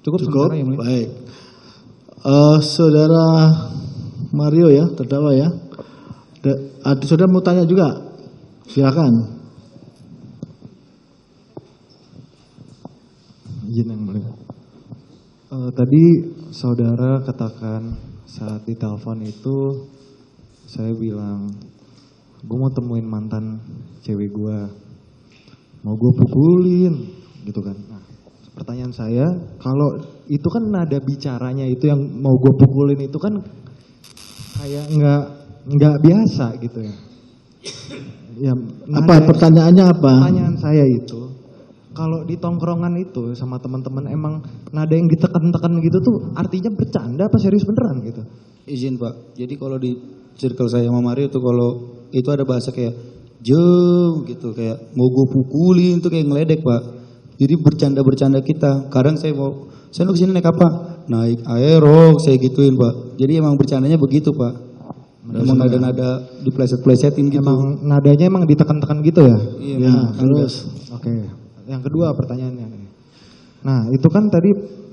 Cukup. Sementara ya, baik. Saudara Mario ya, terdakwa ya. Saudara mau tanya juga? Silakan. Izin yang mulia. Tadi saudara katakan saat ditelepon itu saya bilang, gue mau temuin mantan cewek gue, mau gue pukulin, gitu kan. Nah, pertanyaan saya, kalau itu kan nada bicaranya itu yang mau gue pukulin itu kan kayak nggak biasa gitu ya. Ya, Pertanyaannya apa? Pertanyaan saya itu, kalau di tongkrongan itu sama teman-teman emang nada yang ditekan-tekan gitu tuh artinya bercanda apa serius beneran gitu? Izin Pak, jadi kalau di circle saya sama Mario tuh kalau itu ada bahasa kayak jauh gitu, kayak mau gue pukulin tuh kayak ngeledek Pak. Jadi bercanda-bercanda kita. Kadang saya mau, saya lu kesini naik apa? Naik Aerox, saya gituin Pak. Jadi emang bercandanya begitu Pak. Emang nada-nada dipleset-plesetin gitu. Emang nadanya emang ditekan-tekan gitu ya? Iya. Ya, terus. Oke. Yang kedua pertanyaannya nih. Nah itu kan tadi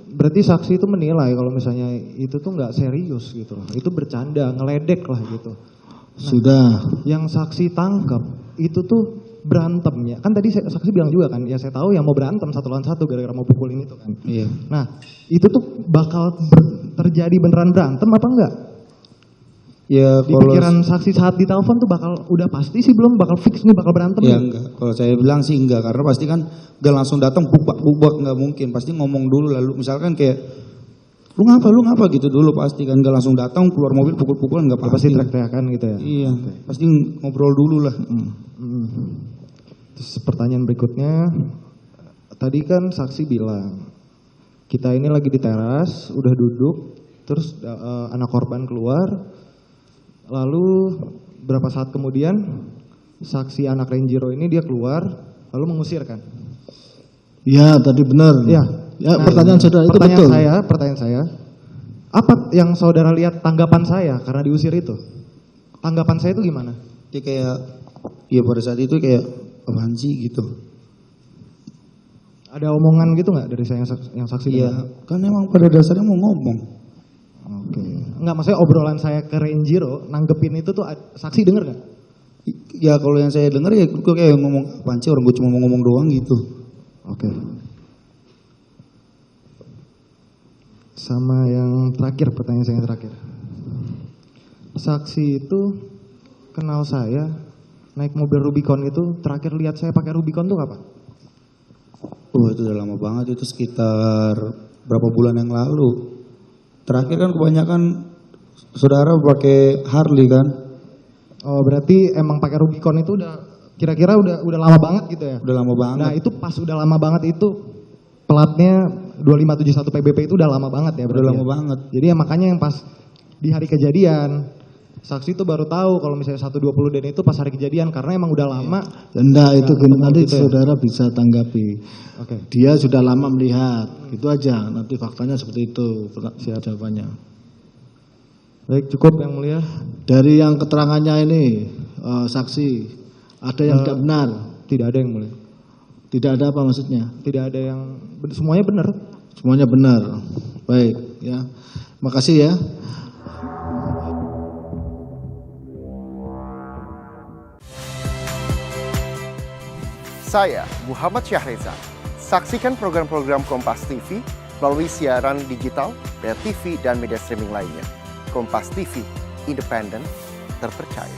berarti saksi itu menilai kalau misalnya itu tuh nggak serius gitu loh. Itu bercanda, ngeledek lah gitu. Nah, sudah. Yang saksi tangkap itu tuh berantemnya. Kan tadi saksi bilang juga kan, ya saya tahu yang mau berantem 1 lawan 1 gara-gara mau pukulin itu kan. Iya. Nah itu tuh bakal terjadi beneran berantem apa enggak? Ya Di kalau pikiran saksi saat ditelepon tuh udah pasti sih belum bakal fix nih bakal berantem ya nih. enggak. Kalau saya bilang sih enggak, karena pasti kan gak langsung datang bubak enggak mungkin. Pasti ngomong dulu, lalu misalkan kayak lu ngapa gitu dulu, pasti kan gak langsung datang keluar mobil pukul-pukulan, enggak Ya, pasti. pasti teriak-teriakan gitu ya. Iya, pasti ngobrol dulu lah. Terus pertanyaan berikutnya, tadi kan saksi bilang kita ini lagi di teras, udah duduk, terus anak korban keluar, lalu berapa saat kemudian saksi anak Renjiro ini dia keluar, lalu mengusir kan? Ya, tadi benar. Ya. Ya, Nah, pertanyaan saudara itu betul. Pertanyaan saya, apa yang saudara lihat tanggapan saya karena diusir itu? Tanggapan saya itu gimana? Ya kayak, ya pada saat itu kayak apaan sih gitu. Ada omongan gitu nggak dari saya yang saksi Iya, dengar? kan emang pada dasarnya mau ngomong. Oke. Enggak, maksudnya obrolan saya ke Renjiro, nanggepin itu tuh saksi denger nggak? Ya kalau yang saya dengar ya gue kayak ngomong apaan sih, orang gue cuma mau ngomong doang gitu. Oke. Sama yang terakhir, pertanyaan saya yang terakhir. Saksi itu kenal saya, naik mobil Rubicon itu, terakhir lihat saya pakai Rubicon tuh kapan? Itu udah lama banget, itu sekitar berapa bulan yang lalu. Terakhir kan kebanyakan saudara pakai Harley kan? Oh berarti emang pakai Rubicon itu udah kira-kira udah lama banget gitu ya? Udah lama banget. Nah itu pas udah lama banget itu pelatnya 2571 PBP itu udah lama banget ya? Udah lama banget. Jadi ya makanya yang pas di hari kejadian saksi itu baru tahu kalau misalnya 120 dan itu pas hari kejadian karena emang udah lama. Enggak, itu nanti gitu ya? saudara bisa tanggapi. Oke. Dia sudah lama melihat, itu aja. Nanti faktanya seperti itu jawabannya. Baik, cukup yang mulia. Dari yang keterangannya ini saksi, ada yang tidak benar? Tidak ada yang mulia. Tidak ada apa maksudnya? Tidak ada yang semuanya benar. Semuanya benar. Baik, ya. Makasih ya. Saya Muhammad Syahreza. Saksikan program-program Kompas TV melalui siaran digital, pay TV, dan media streaming lainnya. Kompas TV, independen, terpercaya.